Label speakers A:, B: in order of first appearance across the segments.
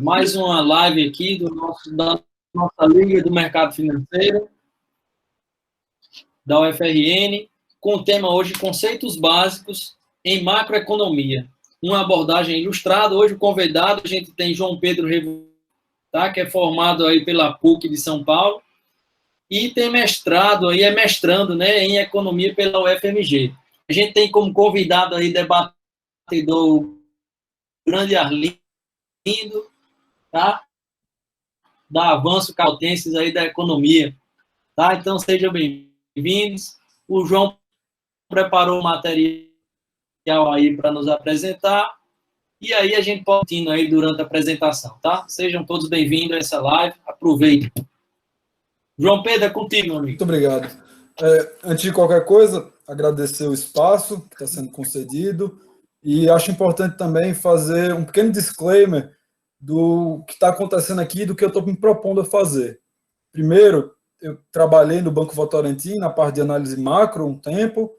A: Mais uma live aqui da nossa Liga do Mercado Financeiro, da UFRN, com o tema hoje, conceitos básicos em macroeconomia. Uma abordagem ilustrada. Hoje o convidado, a gente tem João Pedro Revo, tá? Que é formado aí pela PUC de São Paulo, e tem mestrado, aí é mestrando, né, em economia pela UFMG. A gente tem como convidado aí debatedor grande Arlindo, tá? Da Avanço Caltenses aí da economia, tá? Então sejam bem-vindos. O João preparou o material aí para nos apresentar, e aí a gente pode ir aí durante a apresentação, tá? Sejam todos bem-vindos a essa live, aproveitem. João Pedro, é contigo, meu amigo.
B: Muito obrigado. Antes de qualquer coisa, agradecer o espaço que está sendo concedido, e acho importante também fazer um pequeno disclaimer do que está acontecendo aqui e do que eu estou me propondo a fazer. Primeiro, eu trabalhei no Banco Votorantim na parte de análise macro um tempo,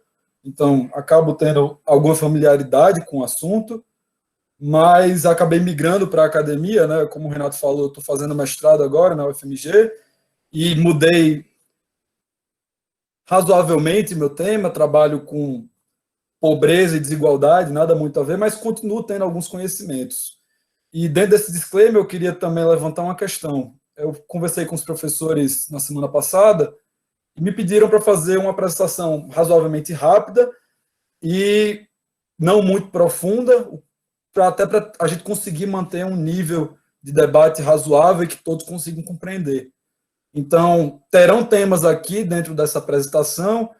B: então acabo tendo alguma familiaridade com o assunto, mas acabei migrando para a academia, né? Como o Renato falou, estou fazendo mestrado agora na UFMG, e mudei razoavelmente meu tema, trabalho com pobreza e desigualdade, nada muito a ver, mas continuo tendo alguns conhecimentos. E dentro desse disclaimer, eu queria também levantar uma questão. Eu conversei com os professores na semana passada e me pediram para fazer uma apresentação razoavelmente rápida e não muito profunda, até para a gente conseguir manter um nível de debate razoável e que todos consigam compreender. Então, terão temas aqui dentro dessa apresentação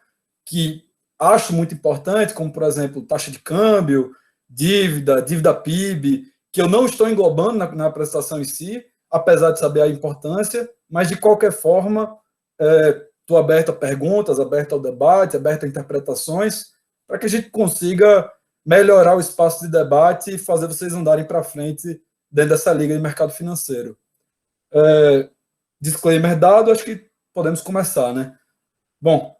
B: que acho muito importante, como, por exemplo, taxa de câmbio, dívida PIB, que eu não estou englobando na apresentação em si, apesar de saber a importância, mas, de qualquer forma, estou aberto a perguntas, aberto ao debate, aberto a interpretações, para que a gente consiga melhorar o espaço de debate e fazer vocês andarem para frente dentro dessa liga de mercado financeiro. Disclaimer dado, acho que podemos começar, né? Bom,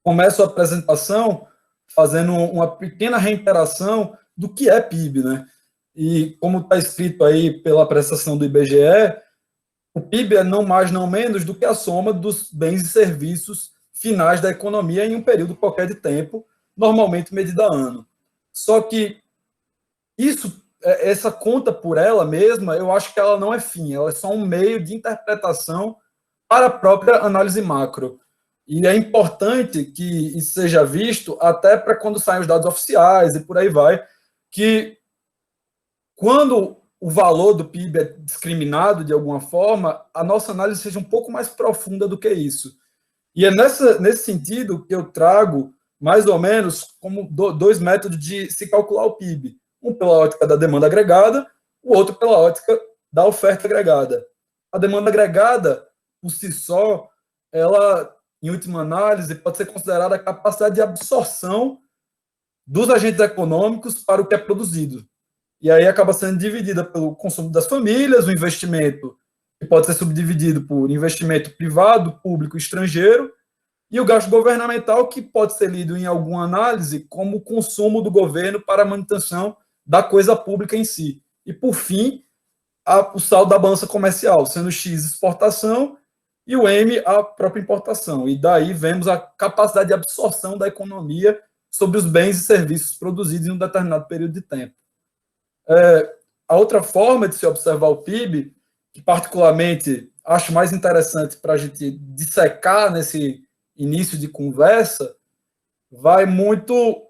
B: começo a apresentação fazendo uma pequena reiteração do que é PIB, né? E como está escrito aí pela apresentação do IBGE, o PIB é não mais, não menos do que a soma dos bens e serviços finais da economia em um período qualquer de tempo, normalmente medida a ano. Só que essa conta por ela mesma, eu acho que ela não é fim, ela é só um meio de interpretação para a própria análise macro. E é importante que isso seja visto até para quando saem os dados oficiais e por aí vai, que quando o valor do PIB é discriminado de alguma forma, a nossa análise seja um pouco mais profunda do que isso. E é nesse sentido que eu trago, mais ou menos, como dois métodos de se calcular o PIB. Um pela ótica da demanda agregada, o outro pela ótica da oferta agregada. A demanda agregada, por si só, ela, em última análise, pode ser considerada a capacidade de absorção dos agentes econômicos para o que é produzido. E aí acaba sendo dividida pelo consumo das famílias, o investimento, que pode ser subdividido por investimento privado, público e estrangeiro, e o gasto governamental, que pode ser lido em alguma análise como o consumo do governo para a manutenção da coisa pública em si. E, por fim, o saldo da balança comercial, sendo X exportação e o M a própria importação. E daí vemos a capacidade de absorção da economia sobre os bens e serviços produzidos em um determinado período de tempo. A outra forma de se observar o PIB, que particularmente acho mais interessante para a gente dissecar nesse início de conversa, vai muito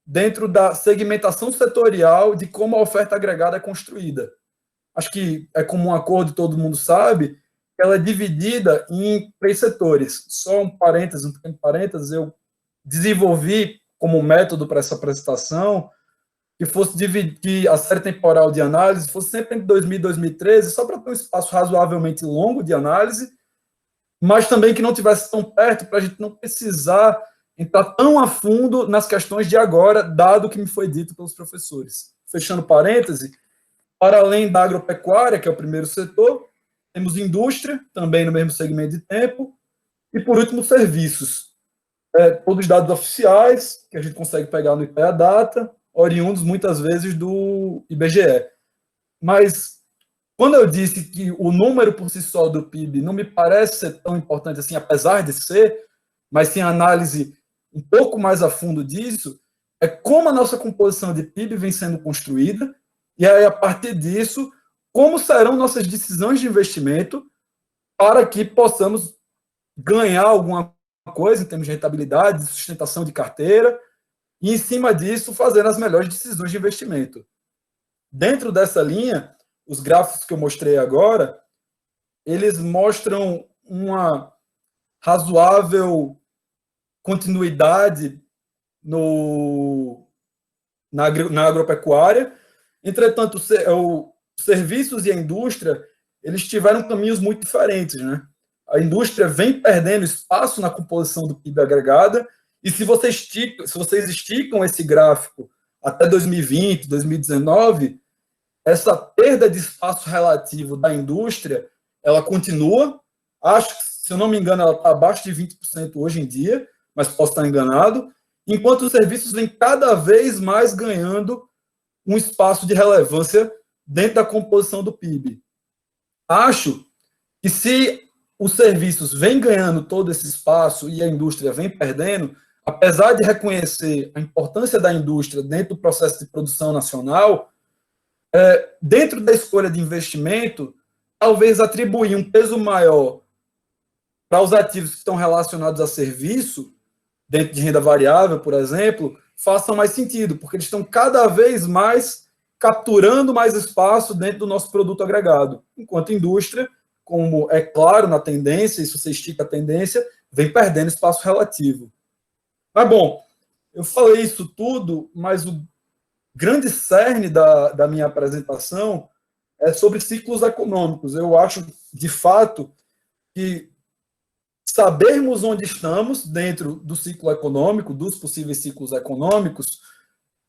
B: dentro da segmentação setorial de como a oferta agregada é construída. Acho que é comum acordo, todo mundo sabe, que ela é dividida em 3 setores. Só um pequeno parênteses, eu desenvolvi como método para essa apresentação que a série temporal de análise fosse sempre entre 2000 e 2013, só para ter um espaço razoavelmente longo de análise, mas também que não tivesse tão perto para a gente não precisar entrar tão a fundo nas questões de agora, dado o que me foi dito pelos professores. Fechando parêntese, para além da agropecuária, que é o primeiro setor, temos indústria, também no mesmo segmento de tempo, e, por último, serviços. Todos os dados oficiais, que a gente consegue pegar no IPEA Data, oriundos, muitas vezes, do IBGE. Mas Quando eu disse que o número por si só do PIB não me parece ser tão importante assim, apesar de ser, mas sem análise um pouco mais a fundo disso, é como a nossa composição de PIB vem sendo construída, e aí, a partir disso, como serão nossas decisões de investimento para que possamos ganhar alguma coisa em termos de rentabilidade, de sustentação de carteira, e, em cima disso, fazer as melhores decisões de investimento. Dentro dessa linha, os gráficos que eu mostrei agora, eles mostram uma razoável continuidade na agropecuária. Entretanto, os serviços e a indústria, eles tiveram caminhos muito diferentes, né? A indústria vem perdendo espaço na composição do PIB agregada, e se vocês esticam esse gráfico até 2020, 2019, essa perda de espaço relativo da indústria, ela continua. Acho que, se eu não me engano, ela está abaixo de 20% hoje em dia, mas posso estar enganado, enquanto os serviços vêm cada vez mais ganhando um espaço de relevância dentro da composição do PIB. Acho que, se os serviços vêm ganhando todo esse espaço e a indústria vem perdendo, apesar de reconhecer a importância da indústria dentro do processo de produção nacional, dentro da escolha de investimento, talvez atribuir um peso maior para os ativos que estão relacionados a serviço, dentro de renda variável, por exemplo, faça mais sentido, porque eles estão cada vez mais capturando mais espaço dentro do nosso produto agregado, enquanto a indústria, como é claro na tendência, e se você estica a tendência, vem perdendo espaço relativo. Mas, bom, eu falei isso tudo, mas o grande cerne da minha apresentação é sobre ciclos econômicos. Eu acho, de fato, que sabermos onde estamos dentro do ciclo econômico, dos possíveis ciclos econômicos,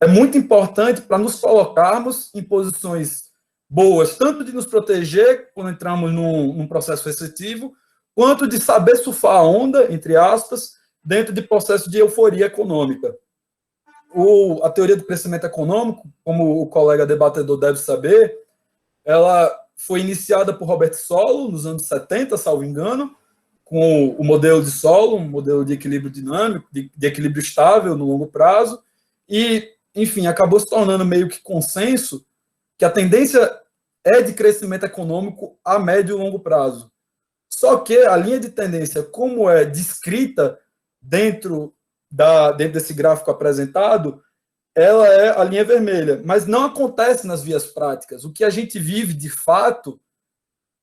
B: é muito importante para nos colocarmos em posições boas, tanto de nos proteger quando entramos num processo recessivo, quanto de saber surfar a onda, entre aspas, dentro de processo de euforia econômica. A teoria do crescimento econômico, como o colega debatedor deve saber, ela foi iniciada por Robert Solow nos anos 70, salvo engano, com o modelo de Solow, um modelo de equilíbrio dinâmico, de equilíbrio estável no longo prazo, e, enfim, acabou se tornando meio que consenso que a tendência é de crescimento econômico a médio e longo prazo. Só que a linha de tendência, como é descrita dentro desse gráfico apresentado, ela é a linha vermelha, mas não acontece nas vias práticas. O que a gente vive, de fato,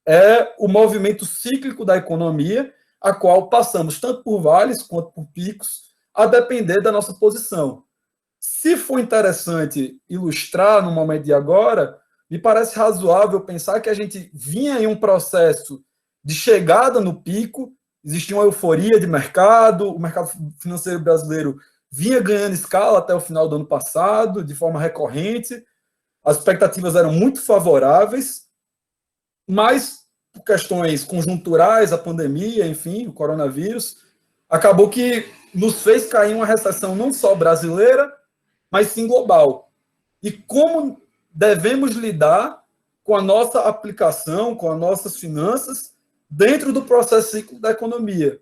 B: é o movimento cíclico da economia, a qual passamos tanto por vales quanto por picos, a depender da nossa posição. Se for interessante ilustrar no momento de agora, me parece razoável pensar que a gente vinha em um processo de chegada no pico, existia uma euforia de mercado, o mercado financeiro brasileiro vinha ganhando escala até o final do ano passado, de forma recorrente, as expectativas eram muito favoráveis, mas por questões conjunturais, a pandemia, enfim, o coronavírus, acabou que nos fez cair uma recessão não só brasileira, mas sim global. E como devemos lidar com a nossa aplicação, com as nossas finanças, dentro do processo cíclico da economia?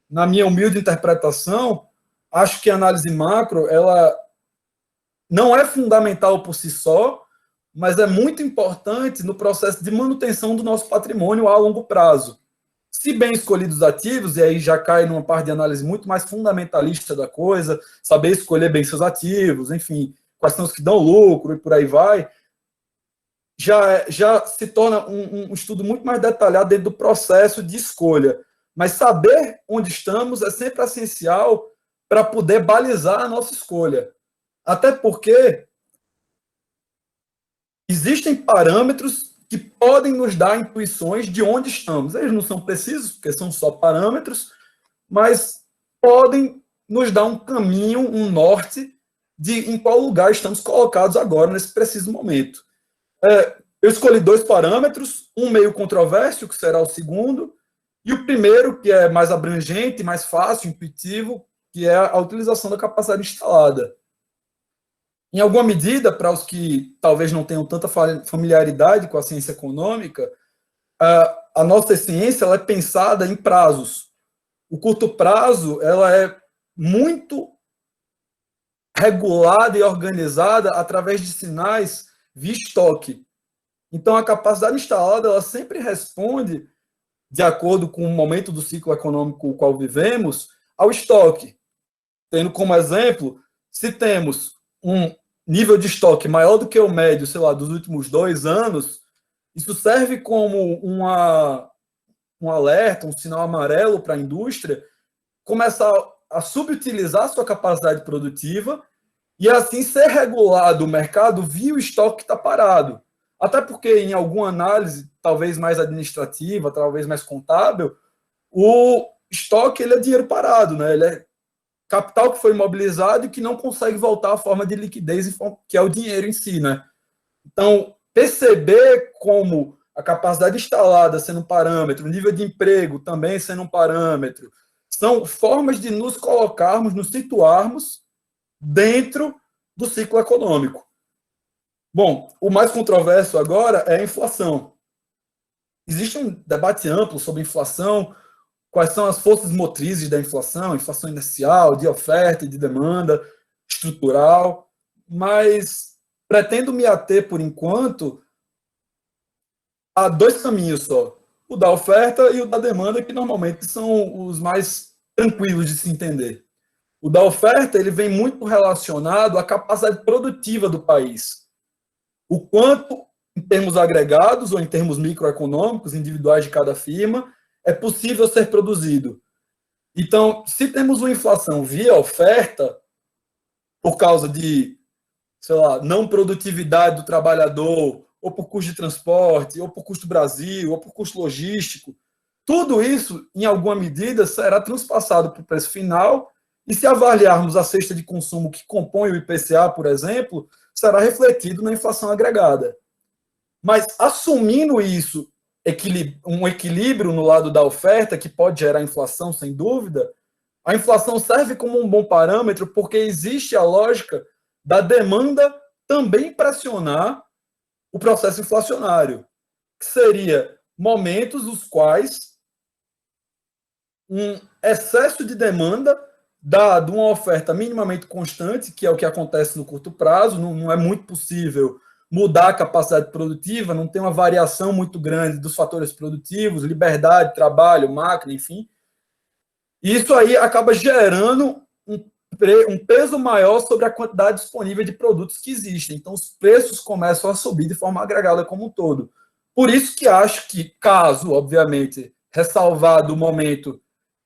B: Na minha humilde interpretação, acho que a análise macro, ela não é fundamental por si só, mas é muito importante no processo de manutenção do nosso patrimônio a longo prazo. Se bem escolhidos ativos, e aí já cai numa parte de análise muito mais fundamentalista da coisa, saber escolher bem seus ativos, enfim, quais são os que dão lucro e por aí vai, já se torna um estudo muito mais detalhado dentro do processo de escolha. Mas saber onde estamos é sempre essencial para poder balizar a nossa escolha. Até porque existem parâmetros que podem nos dar intuições de onde estamos. Eles não são precisos, porque são só parâmetros, mas podem nos dar um caminho, um norte de em qual lugar estamos colocados agora, nesse preciso momento. Eu escolhi 2 parâmetros, um meio controverso, que será o segundo, e o primeiro, que é mais abrangente, mais fácil, intuitivo, que é a utilização da capacidade instalada. Em alguma medida, para os que talvez não tenham tanta familiaridade com a ciência econômica, a nossa ciência ela é pensada em prazos. O curto prazo ela é muito regulada e organizada através de sinais via estoque. Então, a capacidade instalada ela sempre responde, de acordo com o momento do ciclo econômico o qual vivemos, ao estoque. Tendo como exemplo, se temos um nível de estoque maior do que o médio, sei lá, dos últimos 2 anos, isso serve como um alerta, um sinal amarelo para a indústria começar a subutilizar sua capacidade produtiva e assim ser regulado o mercado via o estoque que está parado. Até porque, em alguma análise, talvez mais administrativa, talvez mais contábil, o estoque ele é dinheiro parado, né? Ele é capital que foi imobilizado e que não consegue voltar à forma de liquidez, que é o dinheiro em si, né? Então, perceber como a capacidade instalada sendo um parâmetro, o nível de emprego também sendo um parâmetro, são formas de nos colocarmos, nos situarmos dentro do ciclo econômico. Bom, o mais controverso agora é a inflação. Existe um debate amplo sobre inflação, quais são as forças motrizes da inflação, inflação inercial, de oferta e de demanda, estrutural, mas pretendo me ater, por enquanto, a 2 caminhos só. O da oferta e o da demanda, que normalmente são os mais tranquilos de se entender. O da oferta ele vem muito relacionado à capacidade produtiva do país. O quanto, em termos agregados ou em termos microeconômicos, individuais de cada firma, é possível ser produzido. Então, se temos uma inflação via oferta, por causa de, sei lá, não produtividade do trabalhador, ou por custo de transporte, ou por custo Brasil, ou por custo logístico, tudo isso, em alguma medida, será transpassado para o preço final, e se avaliarmos a cesta de consumo que compõe o IPCA, por exemplo, será refletido na inflação agregada. Mas, assumindo isso, um equilíbrio no lado da oferta, que pode gerar inflação, sem dúvida, a inflação serve como um bom parâmetro porque existe a lógica da demanda também pressionar o processo inflacionário, que seria momentos os quais um excesso de demanda, dado uma oferta minimamente constante, que é o que acontece no curto prazo, não é muito possível mudar a capacidade produtiva, não tem uma variação muito grande dos fatores produtivos, liberdade, trabalho, máquina, enfim. Isso aí acaba gerando um peso maior sobre a quantidade disponível de produtos que existem. Então, os preços começam a subir de forma agregada como um todo. Por isso que acho que, caso, obviamente, ressalvado o momento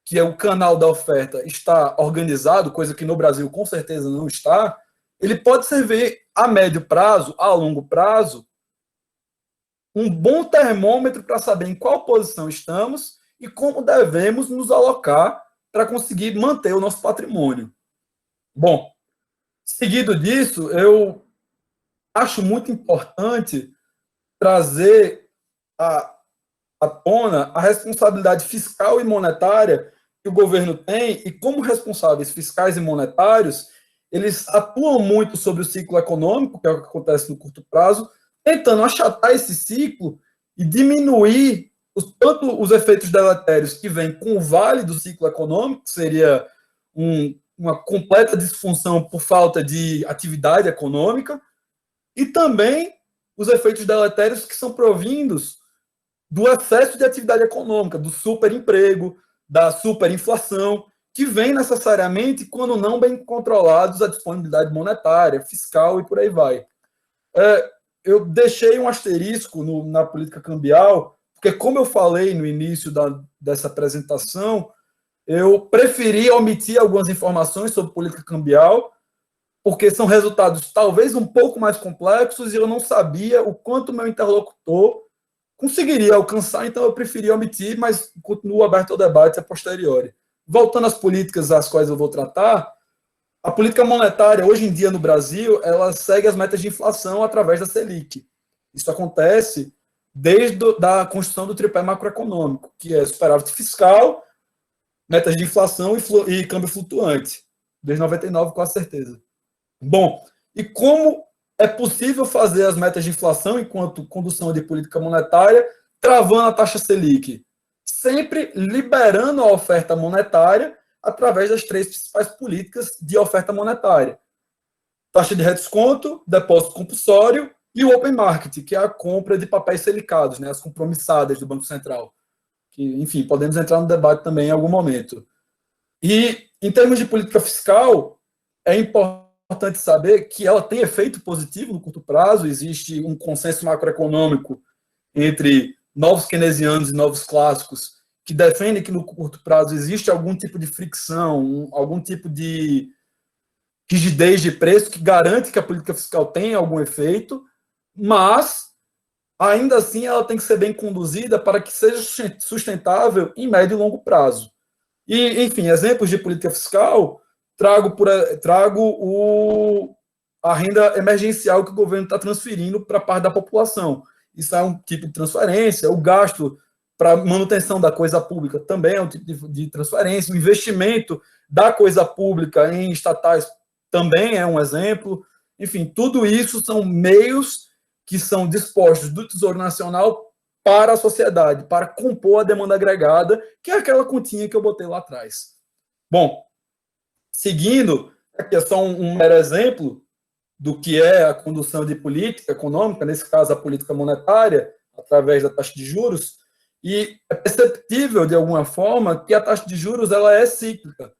B: que o canal da oferta está organizado, coisa que no Brasil com certeza não está, ele pode servir a médio prazo, a longo prazo, um bom termômetro para saber em qual posição estamos e como devemos nos alocar para conseguir manter o nosso patrimônio. Bom, seguido disso, eu acho muito importante trazer à tona a responsabilidade fiscal e monetária que o governo tem e como responsáveis fiscais e monetários, eles atuam muito sobre o ciclo econômico, que é o que acontece no curto prazo, tentando achatar esse ciclo e diminuir tanto os efeitos deletérios que vêm com o vale do ciclo econômico, que seria uma completa disfunção por falta de atividade econômica, e também os efeitos deletérios que são provindos do excesso de atividade econômica, do superemprego, da superinflação, que vem necessariamente, quando não bem controlados, a disponibilidade monetária, fiscal e por aí vai. Eu deixei um asterisco na política cambial, porque, como eu falei no início dessa apresentação, eu preferi omitir algumas informações sobre política cambial, porque são resultados talvez um pouco mais complexos e eu não sabia o quanto o meu interlocutor conseguiria alcançar, então eu preferi omitir, mas continuo aberto ao debate a posteriori. Voltando às políticas às quais eu vou tratar, a política monetária, hoje em dia no Brasil, ela segue as metas de inflação através da Selic. Isso acontece desde a construção do tripé macroeconômico, que é superávit fiscal, metas de inflação e câmbio flutuante. Desde 99, com certeza. Bom, e como é possível fazer as metas de inflação enquanto condução de política monetária, travando a taxa Selic, sempre liberando a oferta monetária através das 3 principais políticas de oferta monetária: taxa de redesconto, depósito compulsório e o open market, que é a compra de papéis selicados, né, as compromissadas do Banco Central. Que, enfim, podemos entrar no debate também em algum momento. E, em termos de política fiscal, é importante saber que ela tem efeito positivo no curto prazo. Existe um consenso macroeconômico entre novos keynesianos e novos clássicos que defendem que no curto prazo existe algum tipo de fricção, algum tipo de rigidez de preço que garante que a política fiscal tenha algum efeito, mas ainda assim ela tem que ser bem conduzida para que seja sustentável em médio e longo prazo. E, enfim, exemplos de política fiscal, trago a renda emergencial que o governo está transferindo para parte da população. Isso é um tipo de transferência. O gasto para manutenção da coisa pública também é um tipo de transferência. O investimento da coisa pública em estatais também é um exemplo. Enfim, tudo isso são meios que são dispostos do Tesouro Nacional para a sociedade, para compor a demanda agregada, que é aquela continha que eu botei lá atrás. Bom, seguindo, aqui é só um mero exemplo do que é a condução de política econômica, nesse caso a política monetária, através da taxa de juros, e é perceptível, de alguma forma, que a taxa de juros ela é cíclica.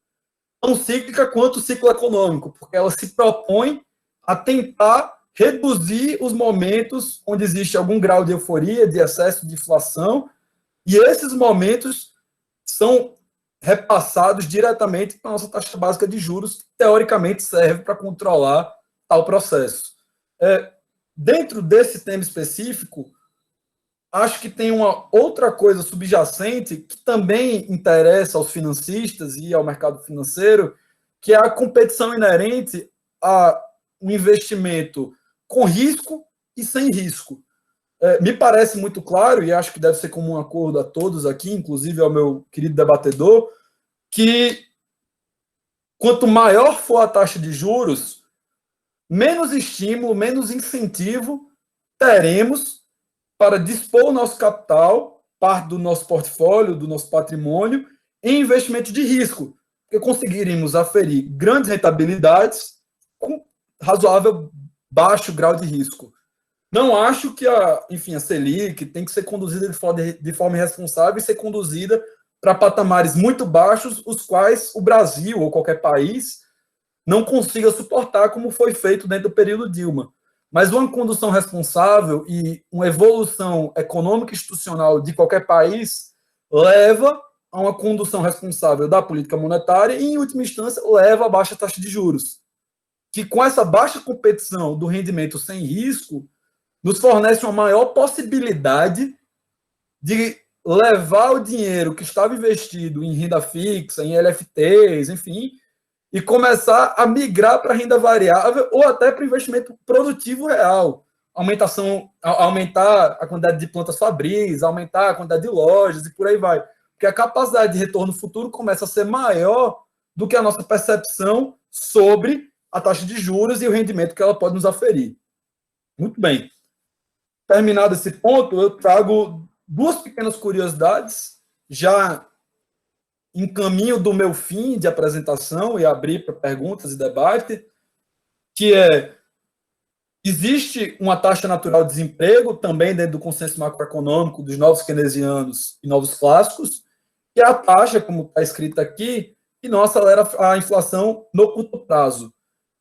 B: Tão cíclica quanto o ciclo econômico, porque ela se propõe a tentar reduzir os momentos onde existe algum grau de euforia, de excesso de inflação, e esses momentos são repassados diretamente para a nossa taxa básica de juros, que teoricamente serve para controlar tal processo. Dentro desse tema específico, acho que tem uma outra coisa subjacente que também interessa aos financistas e ao mercado financeiro, que é a competição inerente a um investimento com risco e sem risco. Me parece muito claro, e acho que deve ser comum acordo a todos aqui, inclusive ao meu querido debatedor, que quanto maior for a taxa de juros, menos estímulo, menos incentivo teremos para dispor o nosso capital, parte do nosso portfólio, do nosso patrimônio, em investimento de risco, porque conseguiríamos aferir grandes rentabilidades com razoável baixo grau de risco. Não acho que a Selic tem que ser conduzida de forma irresponsável e ser conduzida para patamares muito baixos, os quais o Brasil ou qualquer país não consiga suportar, como foi feito dentro do período Dilma. Mas uma condução responsável e uma evolução econômica e institucional de qualquer país leva a uma condução responsável da política monetária e, em última instância, leva a baixa taxa de juros, que com essa baixa competição do rendimento sem risco, nos fornece uma maior possibilidade de levar o dinheiro que estava investido em renda fixa, em LFTs, enfim, e começar a migrar para a renda variável ou até para o investimento produtivo real. Aumentar a quantidade de plantas fabris, aumentar a quantidade de lojas e por aí vai. Porque a capacidade de retorno futuro começa a ser maior do que a nossa percepção sobre a taxa de juros e o rendimento que ela pode nos aferir. Muito bem. Terminado esse ponto, eu trago 2 pequenas curiosidades, já em caminho do meu fim de apresentação e abrir para perguntas e debate, que existe uma taxa natural de desemprego, também dentro do consenso macroeconômico dos novos keynesianos e novos clássicos, que é a taxa, como está escrito aqui, que não acelera a inflação no curto prazo.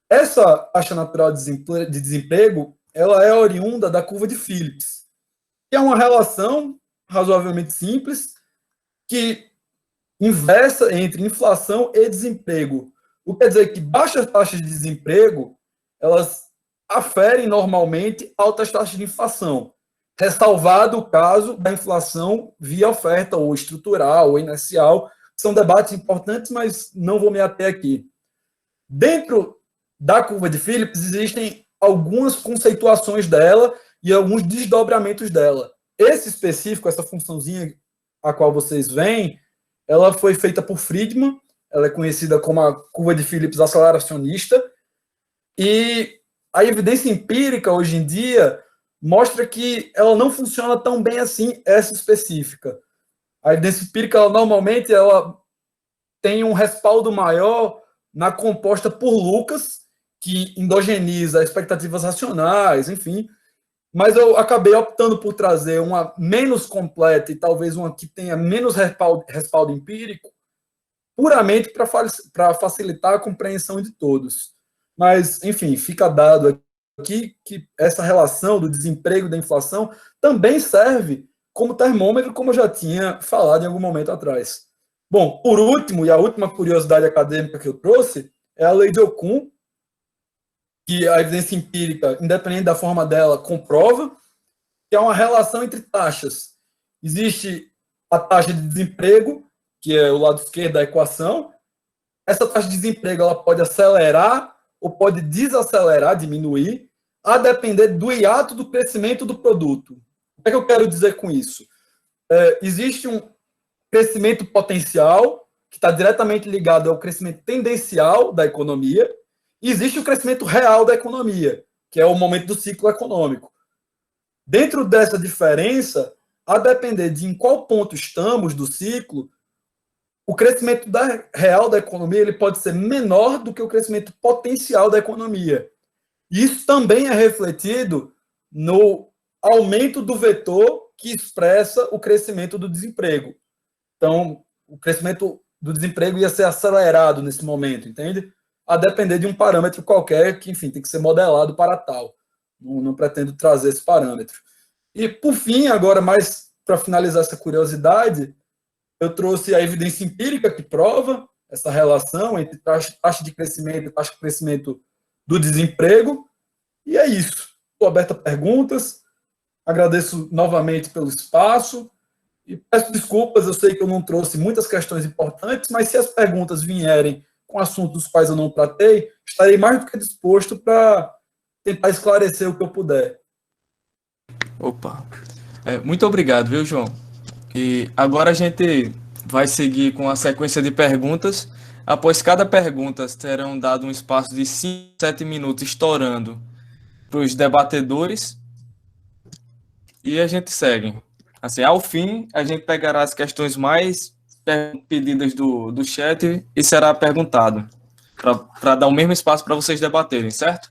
B: Essa taxa natural de desemprego ela é oriunda da curva de Phillips, que é uma relação razoavelmente simples que inversa entre inflação e desemprego. O que quer dizer que baixas taxas de desemprego elas aferem normalmente altas taxas de inflação, ressalvado o caso da inflação via oferta ou estrutural ou inercial, que são debates importantes, mas não vou me ater aqui. Dentro da curva de Phillips existem algumas conceituações dela e alguns desdobramentos dela. Esse específico, essa funçãozinha a qual vocês veem, ela foi feita por Friedman, ela é conhecida como a curva de Phillips aceleracionista, e a evidência empírica, hoje em dia, mostra que ela não funciona tão bem assim, essa específica. A evidência empírica, normalmente, ela tem um respaldo maior na composta por Lucas, que endogeniza expectativas racionais, enfim. Mas eu acabei optando por trazer uma menos completa e talvez uma que tenha menos respaldo empírico, puramente para facilitar a compreensão de todos. Mas, enfim, fica dado aqui que essa relação do desemprego e da inflação também serve como termômetro, como eu já tinha falado em algum momento atrás. Bom, por último, e a última curiosidade acadêmica que eu trouxe, é a lei de Ockham, que a evidência empírica, independente da forma dela, comprova, que é uma relação entre taxas. Existe a taxa de desemprego, que é o lado esquerdo da equação. Essa taxa de desemprego ela pode acelerar ou pode desacelerar, diminuir, a depender do hiato do crescimento do produto. O que é que eu quero dizer com isso? Existe um crescimento potencial, que está diretamente ligado ao crescimento tendencial da economia, e existe o crescimento real da economia, que é o momento do ciclo econômico. Dentro dessa diferença, a depender de em qual ponto estamos do ciclo, o crescimento real da economia ele pode ser menor do que o crescimento potencial da economia. E isso também é refletido no aumento do vetor que expressa o crescimento do desemprego. Então, o crescimento do desemprego ia ser acelerado nesse momento, entende? A depender de um parâmetro qualquer que, enfim, tem que ser modelado para tal. Não pretendo trazer esse parâmetro. E, por fim, agora, mais para finalizar essa curiosidade, eu trouxe a evidência empírica que prova essa relação entre taxa de crescimento e taxa de crescimento do desemprego. E é isso. Estou aberto a perguntas. Agradeço novamente pelo espaço. E peço desculpas, eu sei que eu não trouxe muitas questões importantes, mas se as perguntas vierem com assuntos dos quais eu não tratei, estarei mais do que disposto para tentar esclarecer o que eu puder.
C: Opa. Muito obrigado, viu, João? E agora a gente vai seguir com a sequência de perguntas. Após cada pergunta, terão dado um espaço de 5, 7 minutos estourando para os debatedores. E a gente segue. Assim, ao fim, a gente pegará as questões mais pedidas do chat e será perguntado, para dar o mesmo espaço para vocês debaterem, certo?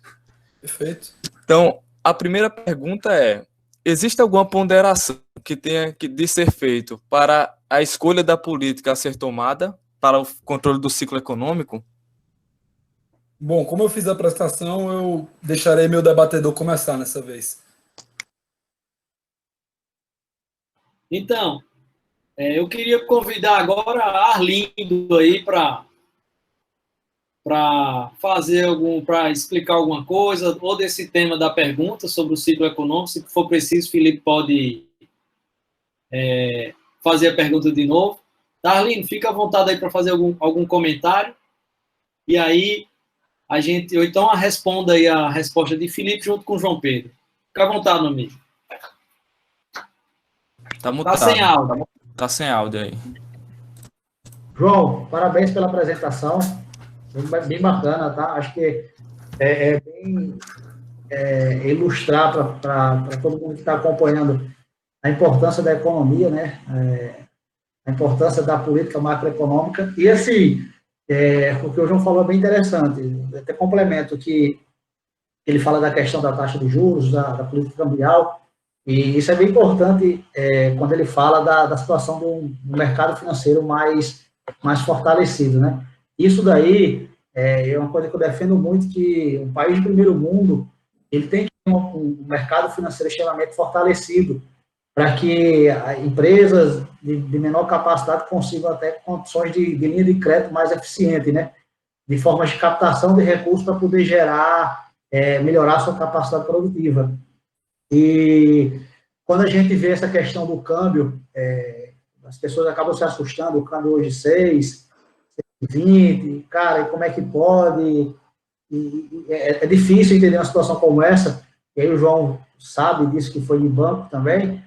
B: Perfeito.
C: Então, a primeira pergunta é: existe alguma ponderação que tenha de ser feito para a escolha da política a ser tomada para o controle do ciclo econômico?
B: Bom, como eu fiz a apresentação, eu deixarei meu debatedor começar nessa vez.
A: Então, eu queria convidar agora a Arlindo aí para para explicar alguma coisa, ou desse tema da pergunta sobre o ciclo econômico. Se for preciso, Felipe pode fazer a pergunta de novo. Tá, Arlindo, fica à vontade aí para fazer algum comentário. E aí, ou então responda aí a resposta de Felipe junto com o João Pedro. Fica à vontade, meu amigo.
C: Tá mutado.
A: Tá sem áudio.
C: Tá sem áudio aí.
D: João, parabéns pela apresentação. Bem bacana, tá? Acho que é bem ilustrar para todo mundo que está acompanhando a importância da economia, né? A importância da política macroeconômica. E, assim, o que o João falou é bem interessante. Até complemento que ele fala da questão da taxa de juros, da política cambial. E isso é bem importante quando ele fala da situação do mercado financeiro mais fortalecido, né? Isso daí é uma coisa que eu defendo muito, que um país de primeiro mundo ele tem que ter um mercado financeiro extremamente fortalecido para que empresas de menor capacidade consigam até condições de linha de crédito mais eficiente, né? De formas de captação de recursos para poder melhorar a sua capacidade produtiva. E quando a gente vê essa questão do câmbio, as pessoas acabam se assustando, o câmbio hoje 6,20, cara, como é que pode? É difícil entender uma situação como essa, e aí o João sabe disso, que foi de banco também.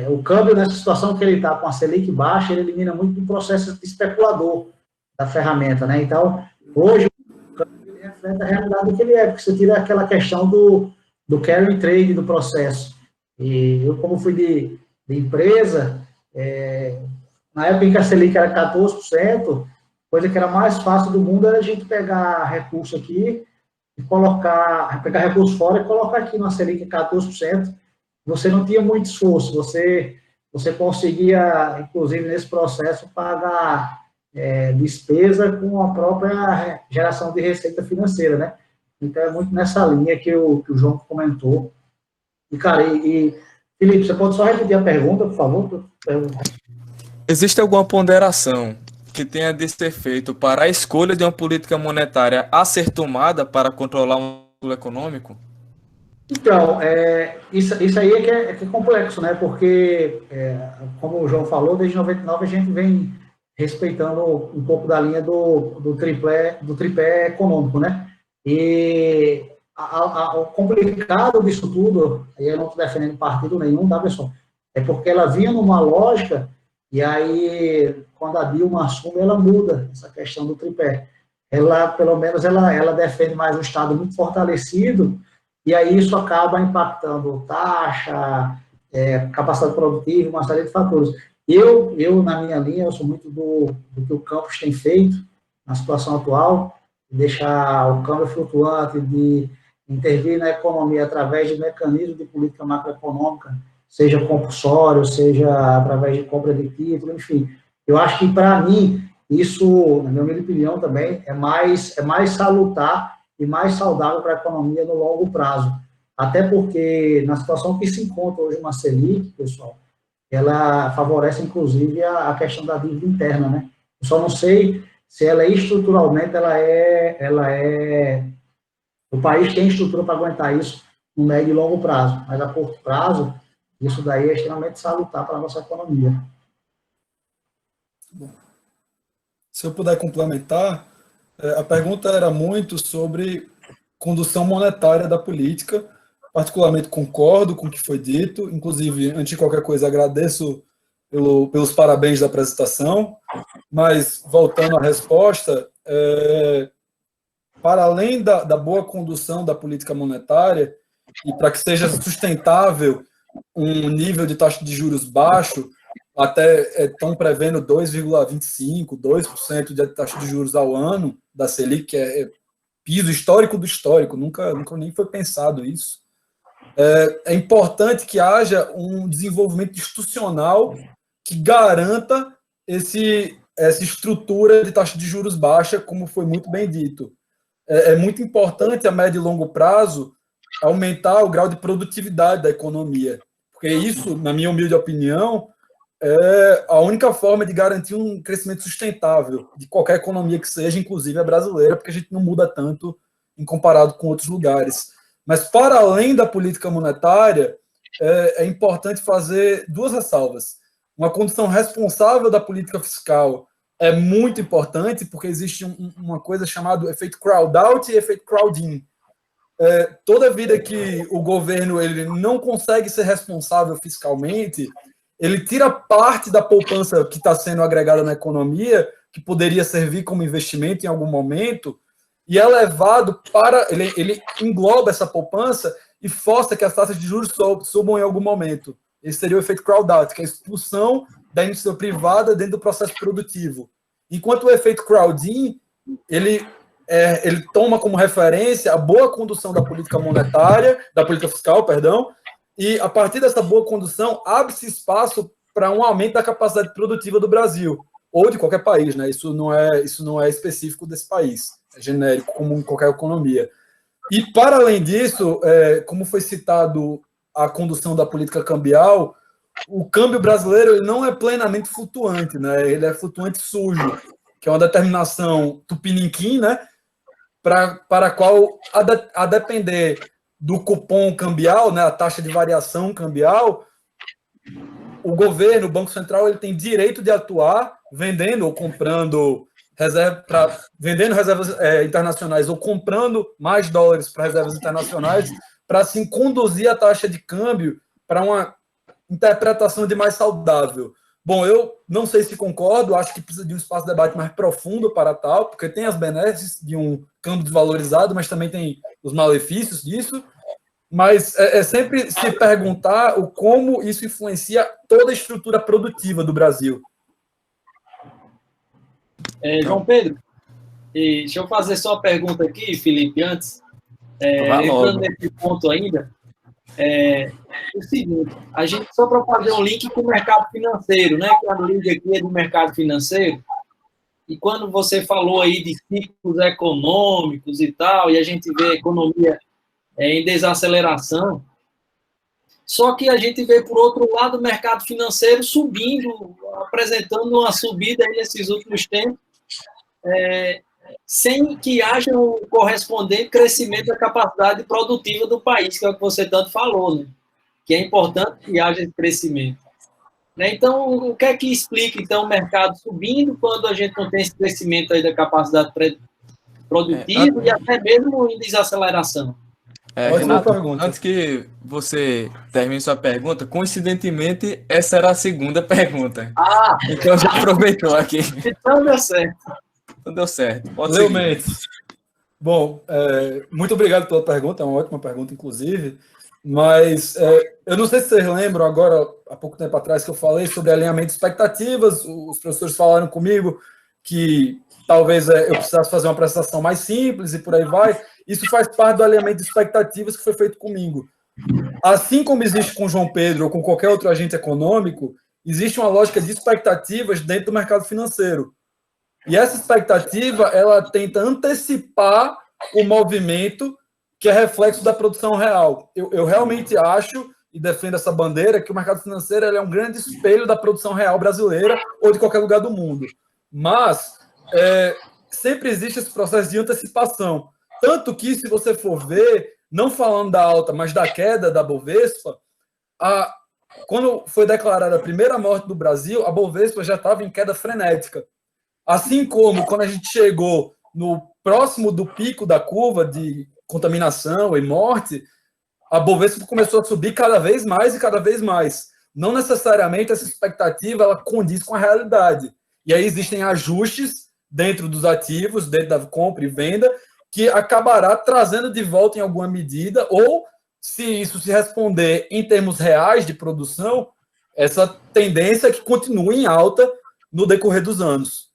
D: O câmbio, nessa situação que ele está com a Selic baixa, ele elimina muito do processo especulador da ferramenta, né? Então, hoje, o câmbio é reflete a realidade do que ele é, porque você tira aquela questão do carry trade do processo. E eu, como fui de empresa, na época em que a Selic era 14%, coisa que era mais fácil do mundo era a gente pegar recurso aqui e pegar recurso fora e colocar aqui na Selic 14%. Você não tinha muito esforço, você conseguia, inclusive nesse processo, pagar despesa com a própria geração de receita financeira, né? Então é muito nessa linha que o João comentou. E, cara, Felipe, você pode só repetir a pergunta, por favor?
C: Existe alguma ponderação que tenha de ser feito para a escolha de uma política monetária a ser tomada para controlar um ciclo econômico?
D: Então, isso aí é que é complexo, né? Porque, como o João falou, desde 99 a gente vem respeitando um pouco da linha do tripé econômico, né? E o complicado disso tudo, e eu não estou defendendo partido nenhum, tá, pessoal? É porque ela vinha numa lógica, e aí, quando a Dilma assume, ela muda essa questão do tripé. Ela, pelo menos, ela defende mais um Estado muito fortalecido, e aí isso acaba impactando taxa, capacidade produtiva, uma série de fatores. Eu, na minha linha, eu sou muito do que o Campos tem feito na situação atual, de deixar o câmbio flutuante, de intervir na economia através de mecanismos de política macroeconômica, seja compulsório, seja através de compra de título, enfim. Eu acho que, para mim, isso, na minha humilde opinião também, é mais salutar e mais saudável para a economia no longo prazo. Até porque, na situação que se encontra hoje uma Selic, pessoal, ela favorece, inclusive, a questão da dívida interna, né? Eu só não sei se ela estruturalmente, o país tem estrutura para aguentar isso no médio e longo prazo, mas a curto prazo, isso daí é extremamente salutar para a nossa economia.
B: Bom, se eu puder complementar, a pergunta era muito sobre condução monetária da política. Particularmente concordo com o que foi dito, inclusive, antes de qualquer coisa, agradeço pelos parabéns da apresentação, mas, voltando à resposta, para além da boa condução da política monetária, e para que seja sustentável um nível de taxa de juros baixo, até estão prevendo 2,25%, 2% de taxa de juros ao ano da Selic, que é piso histórico do histórico, nunca nem foi pensado isso. É importante que haja um desenvolvimento institucional que garanta essa estrutura de taxa de juros baixa, como foi muito bem dito. É muito importante, a médio e longo prazo, aumentar o grau de produtividade da economia, porque isso, na minha humilde opinião, é a única forma de garantir um crescimento sustentável de qualquer economia que seja, inclusive a brasileira, porque a gente não muda tanto em comparado com outros lugares. Mas, para além da política monetária, é importante fazer duas ressalvas. Uma condução responsável da política fiscal é muito importante, porque existe uma coisa chamada efeito crowd-out e efeito crowd-in. Toda vida que o governo ele não consegue ser responsável fiscalmente, ele tira parte da poupança que está sendo agregada na economia, que poderia servir como investimento em algum momento, e é levado para... Ele engloba essa poupança e força que as taxas de juros subam em algum momento. Esse seria o efeito crowd-out, que é a expulsão da iniciativa privada dentro do processo produtivo. Enquanto o efeito crowd-in, ele toma como referência a boa condução da política monetária, da política fiscal, perdão, e a partir dessa boa condução, abre-se espaço para um aumento da capacidade produtiva do Brasil, ou de qualquer país, né? Isso não é específico desse país, é genérico, como em qualquer economia. E, para além disso, como foi citado a condução da política cambial, o câmbio brasileiro ele não é plenamente flutuante, né? Ele é flutuante sujo, que é uma determinação tupiniquim, né? Para a qual, a depender do cupom cambial, né, a taxa de variação cambial, o governo, o Banco Central, ele tem direito de atuar vendendo ou comprando reservas internacionais ou comprando mais dólares para reservas internacionais, para assim conduzir a taxa de câmbio para uma interpretação de mais saudável Bom, eu não sei se concordo, acho que precisa de um espaço de debate mais profundo para tal, porque tem as benesses de um câmbio desvalorizado, mas também tem os malefícios disso. Mas é sempre se perguntar como isso influencia toda a estrutura produtiva do Brasil.
A: João Pedro, deixa eu fazer só uma pergunta aqui, Felipe, antes. Entrando nesse ponto ainda, o seguinte, a gente só para fazer um link com o mercado financeiro, né? Que a link aqui é do mercado financeiro, e quando você falou aí de ciclos econômicos e tal, e a gente vê a economia em desaceleração, só que a gente vê, por outro lado, o mercado financeiro subindo, apresentando uma subida aí nesses últimos tempos, sem que haja um correspondente crescimento da capacidade produtiva do país, que é o que você tanto falou, né? Que é importante que haja esse crescimento. Né? Então, o que é que explica, então, o mercado subindo quando a gente não tem esse crescimento aí da capacidade produtiva e até mesmo em desaceleração?
C: Renato, antes que você termine sua pergunta, coincidentemente, essa era a segunda pergunta. Então, já aproveitou aqui.
A: Então, deu certo.
C: Então, deu certo. Pode
B: Leo Mendes. Bom, muito obrigado pela pergunta, é uma ótima pergunta, inclusive. Mas eu não sei se vocês lembram, agora, há pouco tempo atrás, que eu falei sobre alinhamento de expectativas. Os professores falaram comigo que talvez eu precisasse fazer uma apresentação mais simples e por aí vai. Isso faz parte do alinhamento de expectativas que foi feito comigo. Assim como existe com o João Pedro ou com qualquer outro agente econômico, existe uma lógica de expectativas dentro do mercado financeiro. E essa expectativa, ela tenta antecipar o movimento que é reflexo da produção real. Eu realmente acho e defendo essa bandeira que o mercado financeiro é um grande espelho da produção real brasileira ou de qualquer lugar do mundo. Mas sempre existe esse processo de antecipação. Tanto que, se você for ver, não falando da alta, mas da queda da Bovespa, quando foi declarada a primeira morte do Brasil, a Bovespa já estava em queda frenética. Assim como, quando a gente chegou no próximo do pico da curva de contaminação e morte, a Bovespa começou a subir cada vez mais e cada vez mais. Não necessariamente essa expectativa ela condiz com a realidade. E aí existem ajustes dentro dos ativos, dentro da compra e venda, que acabará trazendo de volta em alguma medida, ou, se isso se responder em termos reais de produção, essa tendência que continue em alta no decorrer dos anos.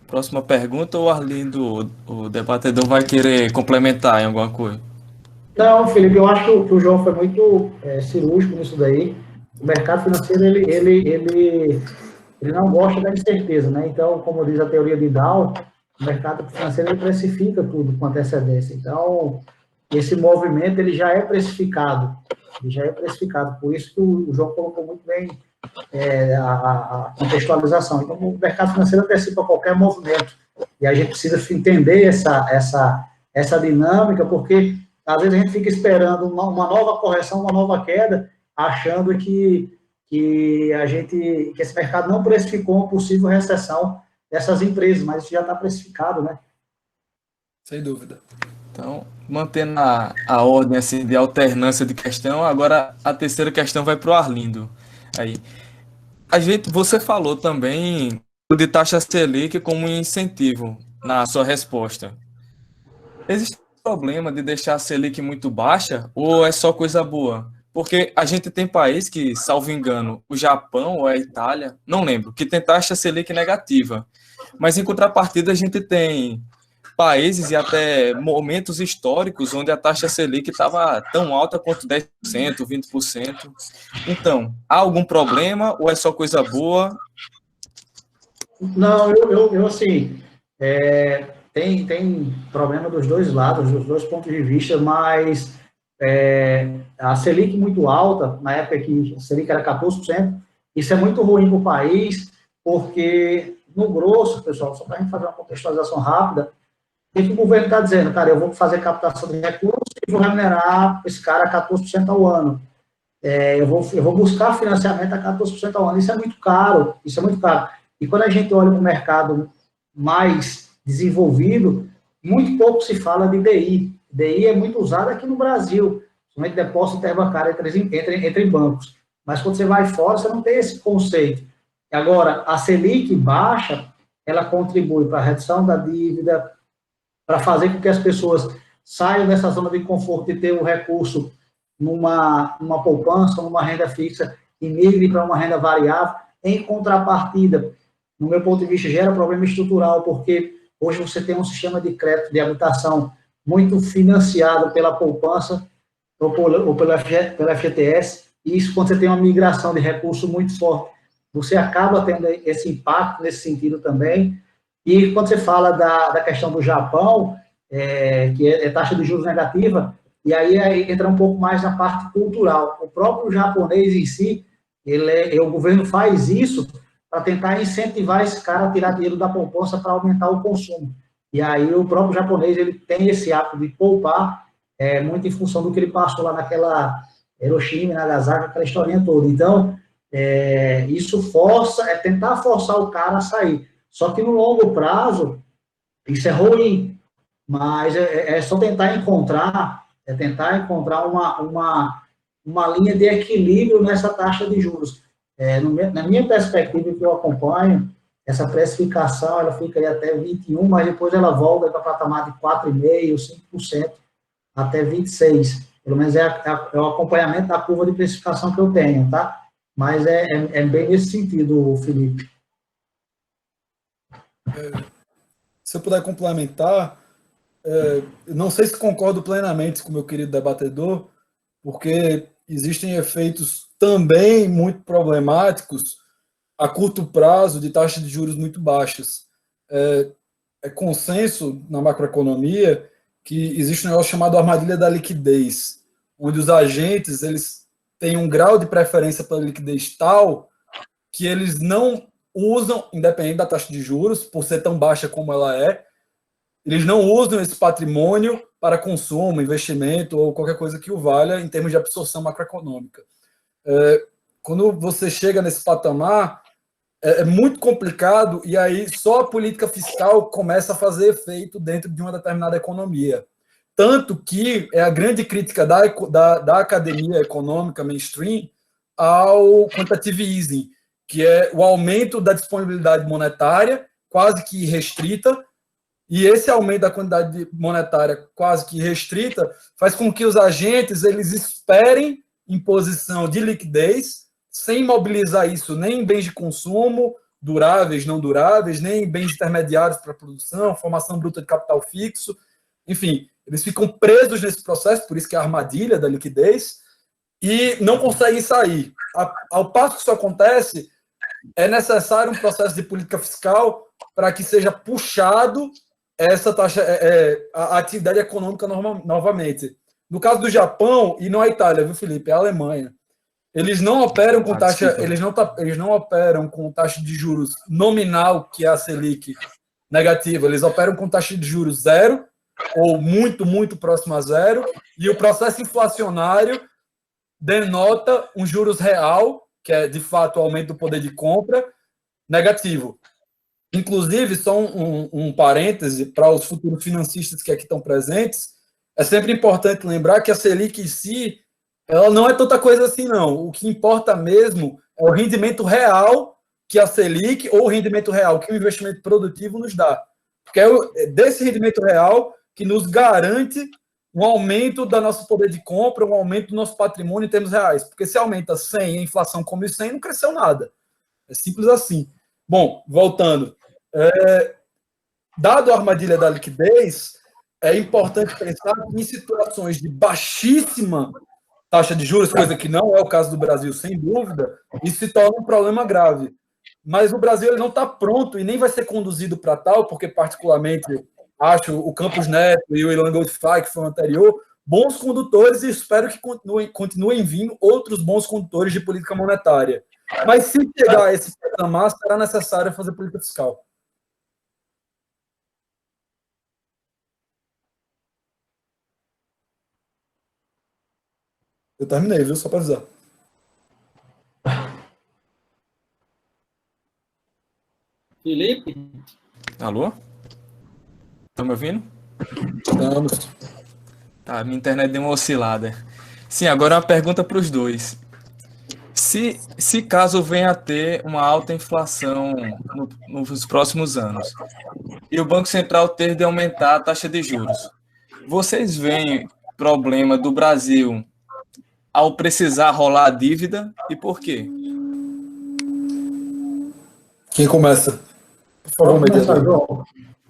C: Próxima pergunta, o Arlindo, o debatedor, vai querer complementar em alguma coisa?
D: Não, Felipe, eu acho que o João foi muito cirúrgico nisso daí. O mercado financeiro, ele não gosta da incerteza, né? Então, como diz a teoria de Dow, o mercado financeiro ele precifica tudo com antecedência. Então, esse movimento ele já é precificado. Por isso que o João colocou muito bem a contextualização. Então, o mercado financeiro antecipa qualquer movimento. E a gente precisa entender essa dinâmica, porque às vezes a gente fica esperando uma nova correção, uma nova queda, achando que esse mercado não precificou uma possível recessão dessas empresas, mas isso já está precificado, né?
B: Sem dúvida.
C: Então, mantendo a ordem assim, de alternância de questão, agora a terceira questão vai para o Arlindo. Aí, você falou também de taxa Selic como um incentivo na sua resposta. Existe um problema de deixar a Selic muito baixa ou é só coisa boa? Porque a gente tem país que, salvo engano, o Japão ou a Itália, não lembro, que tem taxa Selic negativa. Mas, em contrapartida, a gente tem países e até momentos históricos onde a taxa Selic estava tão alta quanto 10%, 20%. Então, há algum problema ou é só coisa boa?
D: Não, eu assim, tem problema dos dois lados, dos dois pontos de vista, mas a Selic muito alta, na época que a Selic era 14%, isso é muito ruim para o país, porque, no grosso, pessoal, só para a gente fazer uma contextualização rápida, o que o governo está dizendo? Cara, eu vou fazer captação de recursos e vou remunerar esse cara a 14% ao ano. Eu vou buscar financiamento a 14% ao ano. Isso é muito caro, E quando a gente olha para o mercado mais desenvolvido, muito pouco se fala de DI. DI é muito usado aqui no Brasil, somente depósito interbancário entre bancos. Mas quando você vai fora, você não tem esse conceito. Agora, a Selic baixa, ela contribui para a redução da dívida, para fazer com que as pessoas saiam dessa zona de conforto de ter o recurso numa poupança, numa renda fixa, e migre para uma renda variável. Em contrapartida, no meu ponto de vista, gera problema estrutural, porque hoje você tem um sistema de crédito de habitação muito financiado pela poupança ou pela FGTS, e isso, quando você tem uma migração de recurso muito forte, você acaba tendo esse impacto nesse sentido também. E quando você fala da questão do Japão, que é taxa de juros negativa, e aí entra um pouco mais na parte cultural. O próprio japonês em si, o governo faz isso para tentar incentivar esse cara a tirar dinheiro da poupança para aumentar o consumo. E aí o próprio japonês, ele tem esse hábito de poupar, muito em função do que ele passou lá naquela Hiroshima, Nagasaki, aquela historinha toda. Então, isso tentar forçar o cara a sair. Só que no longo prazo, isso é ruim, mas é só tentar encontrar uma linha de equilíbrio nessa taxa de juros. Na minha perspectiva, que eu acompanho, essa precificação, ela fica aí até 21, mas depois ela volta para o patamar de 4,5%, 5%, até 26%. Pelo menos é o acompanhamento da curva de precificação que eu tenho, tá? Mas é bem nesse sentido, Felipe.
B: Se eu puder complementar, não sei se concordo plenamente com o meu querido debatedor, porque existem efeitos também muito problemáticos a curto prazo de taxas de juros muito baixas. É consenso na macroeconomia que existe um negócio chamado armadilha da liquidez, onde os agentes eles têm um grau de preferência pela liquidez tal que eles não usam, independente da taxa de juros, por ser tão baixa como ela é, eles não usam esse patrimônio para consumo, investimento ou qualquer coisa que o valha em termos de absorção macroeconômica. Quando você chega nesse patamar, é muito complicado, e aí só a política fiscal começa a fazer efeito dentro de uma determinada economia. Tanto que é a grande crítica da academia econômica mainstream ao quantitative easing, que é o aumento da disponibilidade monetária, quase que restrita, e esse aumento da quantidade monetária quase que restrita faz com que os agentes eles esperem em posição de liquidez, sem mobilizar isso nem em bens de consumo, duráveis, não duráveis, nem em bens intermediários para produção, formação bruta de capital fixo, enfim, eles ficam presos nesse processo, por isso que é a armadilha da liquidez, e não conseguem sair. Ao passo que isso acontece, é necessário um processo de política fiscal para que seja puxado essa taxa, a atividade econômica novamente. No caso do Japão, e não a Itália, viu, Felipe? É a Alemanha. Eles não operam com taxa, eles não operam com taxa de juros nominal, que é a Selic, negativa. Eles operam com taxa de juros zero, ou muito, muito próximo a zero, e o processo inflacionário denota um juros real, que é, de fato, o aumento do poder de compra, negativo. Inclusive, só um parêntese para os futuros financistas que aqui estão presentes, é sempre importante lembrar que a Selic em si, ela não é tanta coisa assim, não. O que importa mesmo é o rendimento real que a Selic, ou o rendimento real que o investimento produtivo nos dá. Porque é desse rendimento real que nos garante um aumento do nosso poder de compra, um aumento do nosso patrimônio em termos reais. Porque se aumenta 100 e a inflação come 100, não cresceu nada. É simples assim. Bom, voltando. Dado a armadilha da liquidez, é importante pensar que em situações de baixíssima taxa de juros, coisa que não é o caso do Brasil, sem dúvida, isso se torna um problema grave. Mas o Brasil ele não está pronto e nem vai ser conduzido para tal, porque particularmente acho o Campos Neto e o Ilan Goldfly, que foi o anterior, bons condutores, e espero que continuem vindo outros bons condutores de política monetária. Mas se chegar a esse patamar, será necessário fazer política fiscal. Eu terminei, viu? Só para avisar.
A: Felipe?
C: Alô? Estão me ouvindo?
B: Estamos.
C: Tá, minha internet deu uma oscilada. Sim, agora uma pergunta para os dois. Se caso venha a ter uma alta inflação nos próximos anos, e o Banco Central ter de aumentar a taxa de juros, vocês veem problema do Brasil ao precisar rolar a dívida e por quê?
B: Quem começa? Por favor,
D: Pode começar,
B: mediador.
D: João.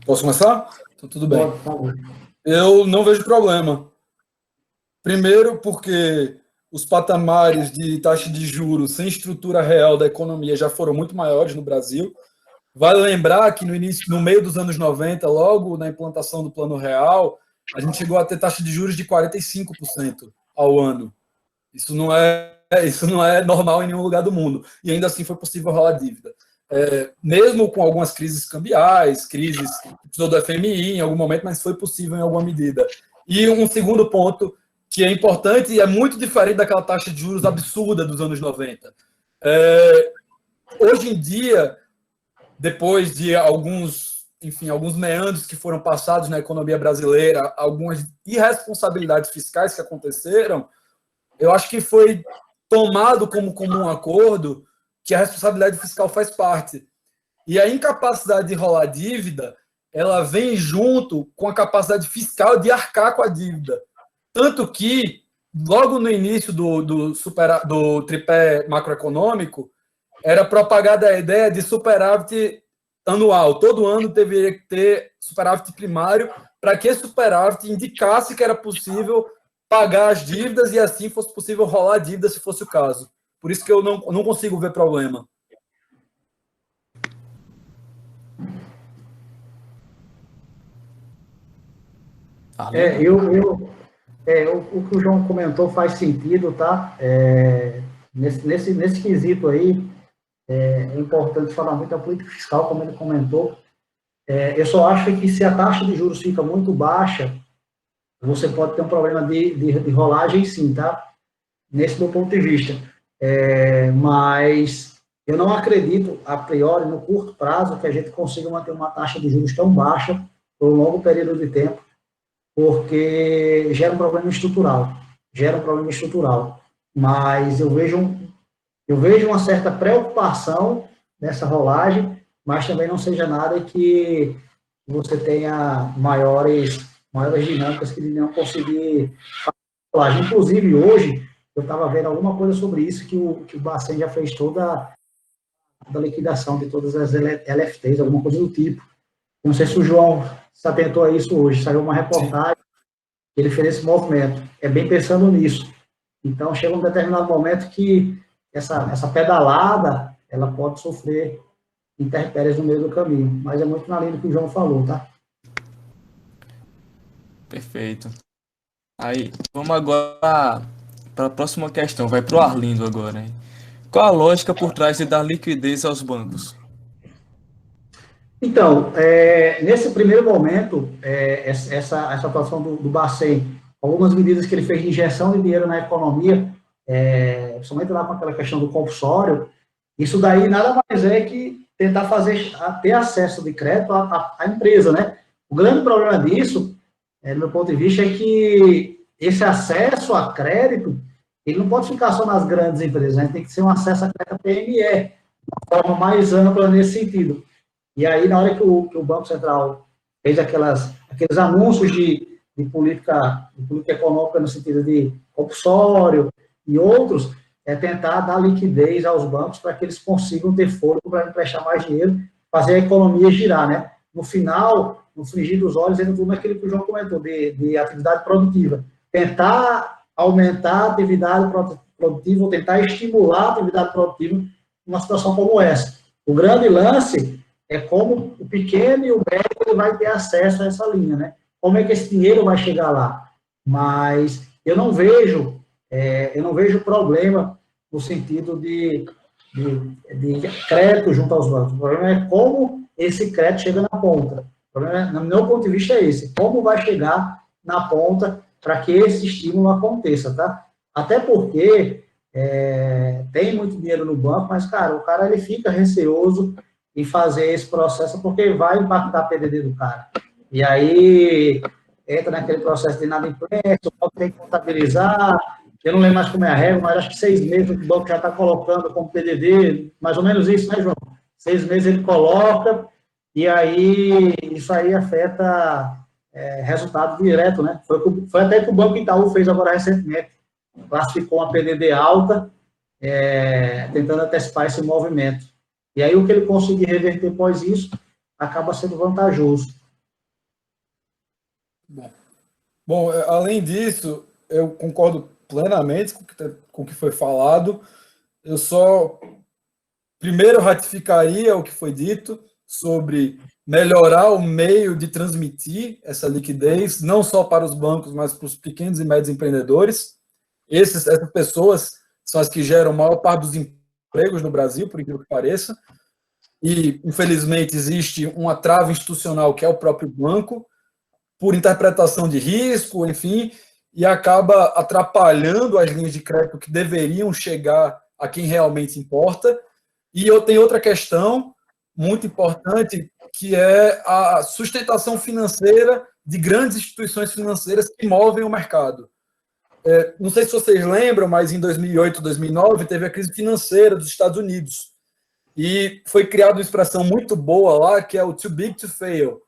B: Posso começar? Então, tudo bem.
D: Pode, por favor.
B: Eu não vejo problema. Primeiro, porque os patamares de taxa de juros sem estrutura real da economia já foram muito maiores no Brasil. Vale lembrar que no meio dos anos 90, logo na implantação do Plano Real, a gente chegou a ter taxa de juros de 45% ao ano. Isso não é normal em nenhum lugar do mundo. E ainda assim foi possível rolar dívida. Mesmo com algumas crises cambiais, crises que precisou do FMI em algum momento, mas foi possível em alguma medida. E um segundo ponto que é importante e é muito diferente daquela taxa de juros absurda dos anos 90. Hoje em dia, depois de alguns meandros que foram passados na economia brasileira, algumas irresponsabilidades fiscais que aconteceram, eu acho que foi tomado como comum acordo que a responsabilidade fiscal faz parte. E a incapacidade de rolar dívida, ela vem junto com a capacidade fiscal de arcar com a dívida. Tanto que, logo no início do tripé macroeconômico, era propagada a ideia de superávit anual. Todo ano deveria ter superávit primário para que esse superávit indicasse que era possível pagar as dívidas e assim fosse possível rolar a dívida se fosse o caso. Por isso que eu não consigo ver problema.
D: O que o João comentou faz sentido, tá? Nesse quesito aí, é importante falar muito da política fiscal, como ele comentou. Eu só acho que se a taxa de juros fica muito baixa, você pode ter um problema de rolagem, sim, tá? Nesse do ponto de vista. Mas eu não acredito, a priori, no curto prazo, que a gente consiga manter uma taxa de juros tão baixa por um longo período de tempo, porque gera um problema estrutural. Mas eu vejo uma certa preocupação nessa rolagem, mas também não seja nada que você tenha maiores dinâmicas que não conseguir rolar. Inclusive, hoje, eu estava vendo alguma coisa sobre isso, que o Bacen já fez toda a liquidação de todas as LFTs, alguma coisa do tipo. Não sei se o João se atentou a isso hoje, saiu uma reportagem, ele fez esse movimento. É bem pensando nisso. Então, chega um determinado momento que essa pedalada, ela pode sofrer intempéries no meio do caminho. Mas é muito na linha do que o João falou, tá?
C: Perfeito. Aí, vamos agora para a próxima questão. Vai para o Arlindo agora, hein? Qual a lógica por trás de dar liquidez aos bancos?
D: Então, nesse primeiro momento, essa atuação do Bacen, algumas medidas que ele fez de injeção de dinheiro na economia, principalmente lá com aquela questão do compulsório, isso daí nada mais é que tentar ter acesso de crédito à empresa, né? O grande problema disso, do meu ponto de vista, é que esse acesso a crédito, ele não pode ficar só nas grandes empresas, né? Tem que ser um acesso a crédito PME, uma forma mais ampla nesse sentido. E aí, na hora que o Banco Central fez aqueles anúncios de política econômica no sentido de compulsório e outros, tentar dar liquidez aos bancos para que eles consigam ter fôlego para emprestar mais dinheiro, fazer a economia girar, né? No final, no frigir dos olhos, entra tudo naquilo que o João comentou, de atividade produtiva. Tentar aumentar a atividade produtiva, ou tentar estimular a atividade produtiva numa situação como essa. O grande lance é como o pequeno e o médio ele vai ter acesso a essa linha, né? Como é que esse dinheiro vai chegar lá? Mas eu não vejo problema no sentido de crédito junto aos bancos. O problema é como esse crédito chega na ponta. O problema, no meu ponto de vista, é esse. Como vai chegar na ponta para que esse estímulo aconteça, tá? Até porque tem muito dinheiro no banco, mas, cara, o cara ele fica receoso em fazer esse processo porque vai impactar a PDD do cara. E aí entra naquele processo de inadimplência, o banco tem que contabilizar, eu não lembro mais como é a regra, mas acho que 6 meses o banco já está colocando como PDD, mais ou menos isso, né, João? 6 meses ele coloca, e aí isso aí afeta resultado direto, né? Foi até que o Banco Itaú fez agora recentemente, classificou uma PDD alta, tentando antecipar esse movimento. E aí o que ele conseguir reverter após isso, acaba sendo vantajoso.
B: Bom, além disso, eu concordo plenamente com o que foi falado. Eu só primeiro ratificaria o que foi dito sobre melhorar o meio de transmitir essa liquidez, não só para os bancos, mas para os pequenos e médios empreendedores. Essas pessoas são as que geram a maior parte dos empregos no Brasil, por incrível que pareça. E, infelizmente, existe uma trava institucional, que é o próprio banco, por interpretação de risco, enfim, e acaba atrapalhando as linhas de crédito que deveriam chegar a quem realmente importa. E eu tenho outra questão muito importante, que é a sustentação financeira de grandes instituições financeiras que movem o mercado. Não sei se vocês lembram, mas em 2008, 2009, teve a crise financeira dos Estados Unidos. E foi criada uma expressão muito boa lá, que é o too big to fail.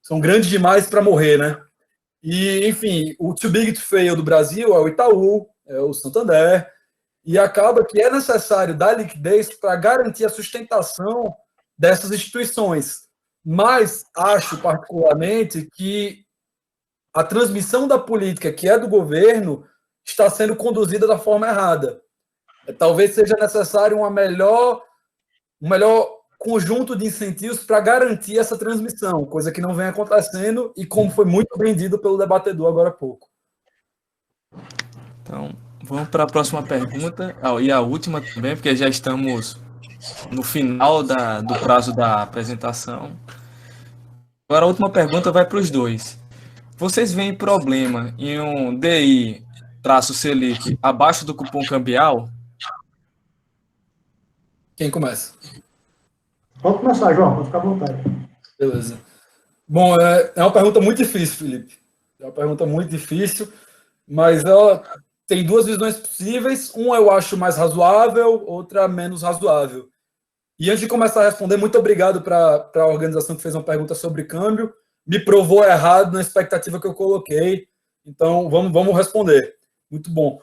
B: São grandes demais para morrer, né? E, enfim, o too big to fail do Brasil é o Itaú, é o Santander, e acaba que é necessário dar liquidez para garantir a sustentação dessas instituições. Mas acho, particularmente, que a transmissão da política, que é do governo, está sendo conduzida da forma errada. Talvez seja necessário um melhor conjunto de incentivos para garantir essa transmissão, coisa que não vem acontecendo e como foi muito bem dito pelo debatedor agora há pouco.
C: Então, vamos para a próxima pergunta, e a última também, porque já estamos no final do prazo da apresentação. Agora a última pergunta vai para os dois. Vocês veem problema em um DI-Selic abaixo do cupom cambial?
B: Quem começa?
D: Pode começar, João, pode ficar à vontade.
B: Beleza. Bom, é uma pergunta muito difícil, Felipe. É uma pergunta muito difícil, mas ela tem duas visões possíveis. Uma eu acho mais razoável, outra menos razoável. E antes de começar a responder, muito obrigado para a organização que fez uma pergunta sobre câmbio. Me provou errado na expectativa que eu coloquei. Então, vamos responder. Muito bom.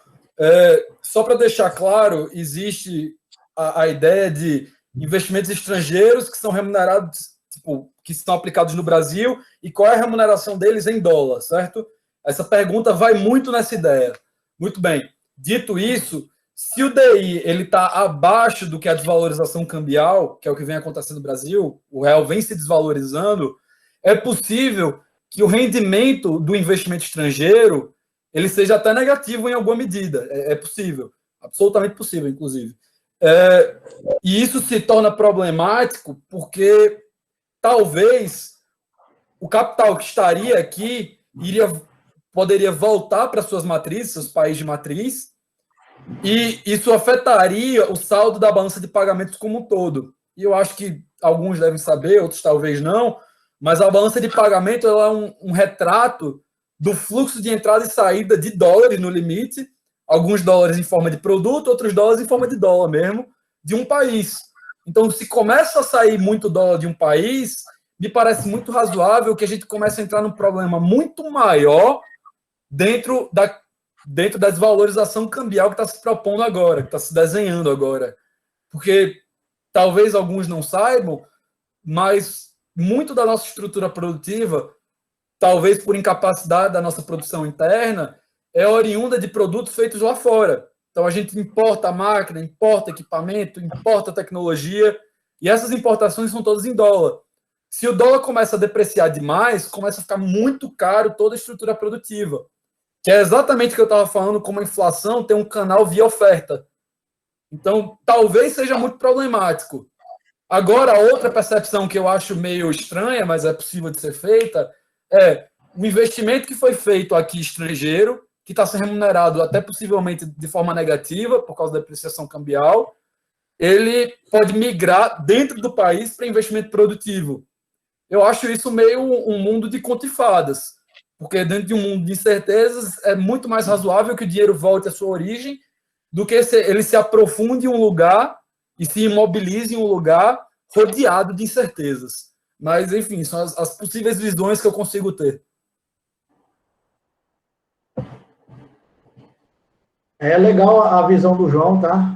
B: Só para deixar claro, existe a ideia de investimentos estrangeiros que são remunerados, que são aplicados no Brasil, e qual é a remuneração deles em dólar, certo? Essa pergunta vai muito nessa ideia. Muito bem. Dito isso, se o DI está abaixo do que a desvalorização cambial, que é o que vem acontecendo no Brasil, o real vem se desvalorizando, é possível que o rendimento do investimento estrangeiro ele seja até negativo em alguma medida. É possível. Absolutamente possível, inclusive. E isso se torna problemático porque talvez o capital que estaria aqui poderia voltar para suas matrizes, seus países de matriz, e isso afetaria o saldo da balança de pagamentos como um todo. E eu acho que alguns devem saber, outros talvez não, mas a balança de pagamento ela é um retrato do fluxo de entrada e saída de dólares no limite, alguns dólares em forma de produto, outros dólares em forma de dólar mesmo, de um país. Então, se começa a sair muito dólar de um país, me parece muito razoável que a gente comece a entrar num problema muito maior dentro da desvalorização cambial que está se propondo agora, que está se desenhando agora. Porque talvez alguns não saibam, mas muito da nossa estrutura produtiva, talvez por incapacidade da nossa produção interna, é oriunda de produtos feitos lá fora. Então, a gente importa máquina, importa equipamento, importa tecnologia, e essas importações são todas em dólar. Se o dólar começa a depreciar demais, começa a ficar muito caro toda a estrutura produtiva, que é exatamente o que eu estava falando, como a inflação tem um canal via oferta. Então, talvez seja muito problemático. Agora, outra percepção que eu acho meio estranha, mas é possível de ser feita, é o investimento que foi feito aqui estrangeiro, que está sendo remunerado até possivelmente de forma negativa, por causa da depreciação cambial, ele pode migrar dentro do país para investimento produtivo. Eu acho isso meio um mundo de conto e fadas. Porque dentro de um mundo de incertezas, é muito mais razoável que o dinheiro volte à sua origem do que ele se aprofunde em um lugar e se imobilize em um lugar rodeado de incertezas. Mas, enfim, são as possíveis visões que eu consigo ter.
D: É legal a visão do João, tá?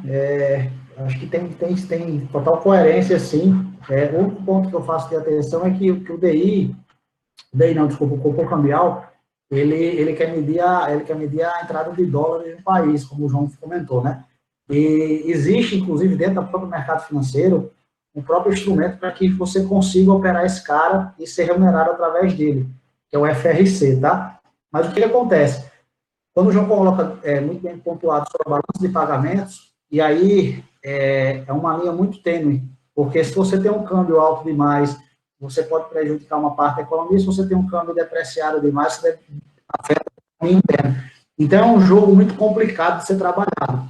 D: Acho que tem total coerência, sim. O único ponto que eu faço de atenção é que o DI não, desculpa, o Copom Cambial, ele quer medir a entrada de dólares no país, como o João comentou, né? E existe, inclusive, dentro do próprio mercado financeiro, um próprio instrumento para que você consiga operar esse cara e ser remunerado através dele, que é o FRC, tá? Mas o que acontece? Quando o João coloca muito bem pontuado sobre a balança de pagamentos, e aí é uma linha muito tênue, porque se você tem um câmbio alto demais, você pode prejudicar uma parte da economia, se você tem um câmbio depreciado demais, você afeta a economia interna. Então, é um jogo muito complicado de ser trabalhado.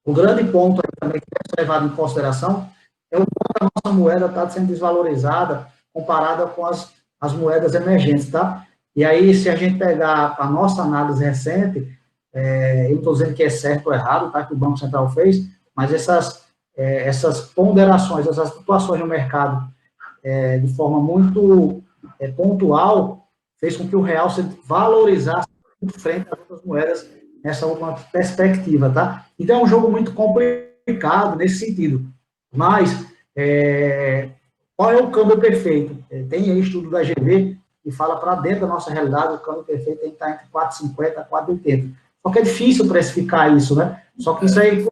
D: O grande ponto aí também que deve ser levado em consideração é o quanto a nossa moeda está sendo desvalorizada comparada com as moedas emergentes, tá? E aí, se a gente pegar a nossa análise recente, eu não estou dizendo que é certo ou errado, tá, que o Banco Central fez, mas essas ponderações, essas situações no mercado, de forma muito pontual, fez com que o real se valorizasse frente às outras moedas nessa última perspectiva, tá? Então, é um jogo muito complicado nesse sentido. Mas, qual é o câmbio perfeito? Tem aí estudo da GV que fala para dentro da nossa realidade, o câmbio perfeito tem que estar entre 4,50 e 4,80. Só que é difícil precificar isso, né? Só que isso aí,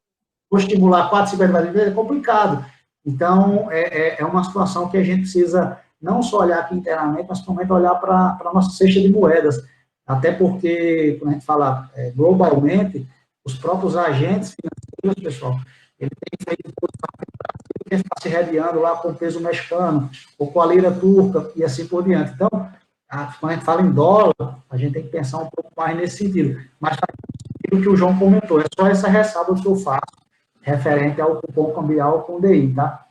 D: por estimular 4,50 é complicado. Então, é uma situação que a gente precisa não só olhar aqui internamente, mas também olhar para a nossa cesta de moedas. Até porque, quando a gente fala globalmente, os próprios agentes financeiros, pessoal, ele tem feito que está se redeando lá com o peso mexicano, ou com a lira turca, e assim por diante. Então, quando a gente fala em dólar, a gente tem que pensar um pouco mais nesse sentido. Mas faz sentido que o João comentou, é só essa ressalva que eu faço referente ao cupom cambial com o DI, tá?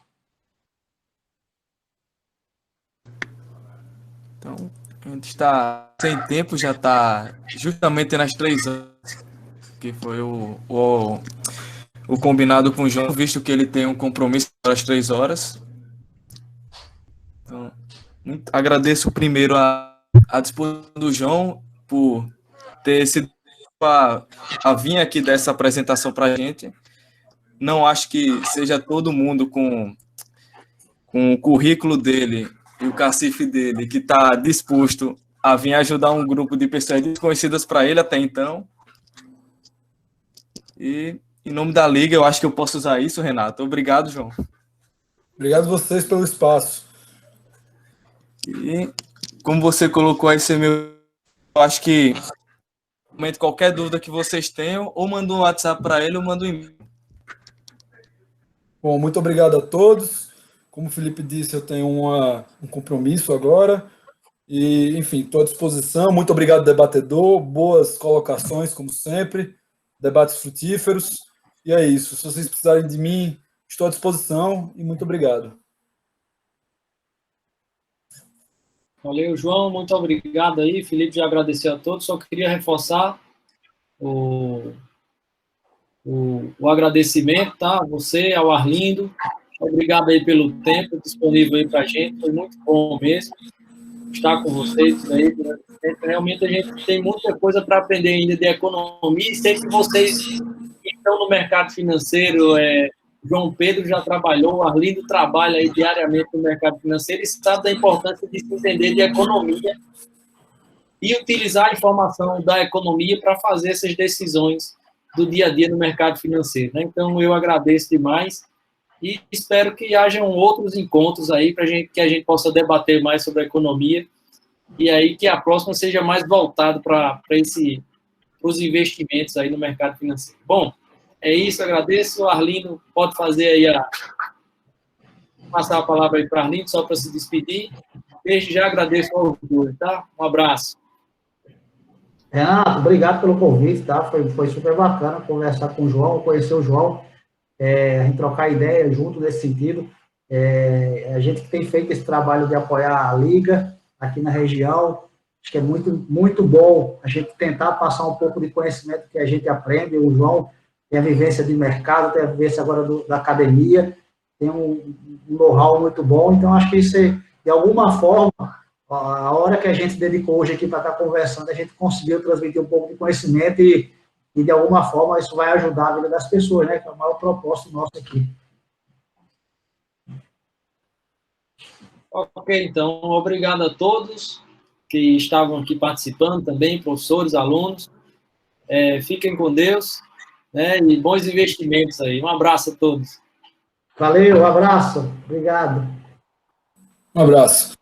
C: Então, a gente está sem tempo, já está justamente nas 3 horas, que foi o combinado com o João, visto que ele tem um compromisso às 3 horas. Então, agradeço primeiro a disposição do João por ter sido a vir aqui dessa apresentação para a gente. Não acho que seja todo mundo com o currículo dele e o cacife dele que está disposto a vir ajudar um grupo de pessoas desconhecidas para ele até então. E, em nome da Liga, eu acho que eu posso usar isso, Renato. Obrigado, João.
B: Obrigado a vocês pelo espaço.
C: E, como você colocou aí, eu acho que qualquer dúvida que vocês tenham, ou manda um WhatsApp para ele, ou manda um e-mail.
B: Bom, muito obrigado a todos. Como o Felipe disse, eu tenho um compromisso agora. E, enfim, estou à disposição. Muito obrigado, debatedor. Boas colocações, como sempre. Debates frutíferos. E é isso. Se vocês precisarem de mim, estou à disposição. E muito obrigado.
A: Valeu, João. Muito obrigado aí. Felipe já agradeceu a todos. Só queria reforçar o agradecimento, tá? Você, ao Arlindo. Obrigado aí pelo tempo disponível aí para a gente. Foi muito bom mesmo estar com vocês aí durante o tempo. Realmente a gente tem muita coisa para aprender ainda de economia. E sei que vocês que estão no mercado financeiro, João Pedro já trabalhou, o Arlindo trabalha aí diariamente no mercado financeiro e sabe da importância de se entender de economia e utilizar a informação da economia para fazer essas decisões do dia a dia no mercado financeiro, né? Então, eu agradeço demais e espero que hajam outros encontros aí para que a gente possa debater mais sobre a economia e aí que a próxima seja mais voltada para os investimentos aí no mercado financeiro. Bom, é isso, agradeço. O Arlindo pode fazer aí passar a palavra aí para Arlindo, só para se despedir. Desde já agradeço aos dois, tá? Um abraço.
D: Renato, obrigado pelo convite, tá? Foi super bacana conversar com o João, conhecer o João, a gente trocar ideia junto nesse sentido. A gente que tem feito esse trabalho de apoiar a Liga aqui na região, Acho que é muito, muito bom a gente tentar passar um pouco de conhecimento que a gente aprende. O João tem a vivência de mercado, tem a vivência agora da academia, tem um know-how muito bom. Então, acho que isso, de alguma forma, a hora que a gente dedicou hoje aqui para estar conversando, a gente conseguiu transmitir um pouco de conhecimento e de alguma forma, isso vai ajudar a vida das pessoas, né? Que é o maior propósito nosso aqui.
A: Ok, então, obrigado a todos que estavam aqui participando também, professores, alunos. Fiquem com Deus, né? E bons investimentos aí. Um abraço a todos.
D: Valeu, um abraço. Obrigado.
B: Um abraço.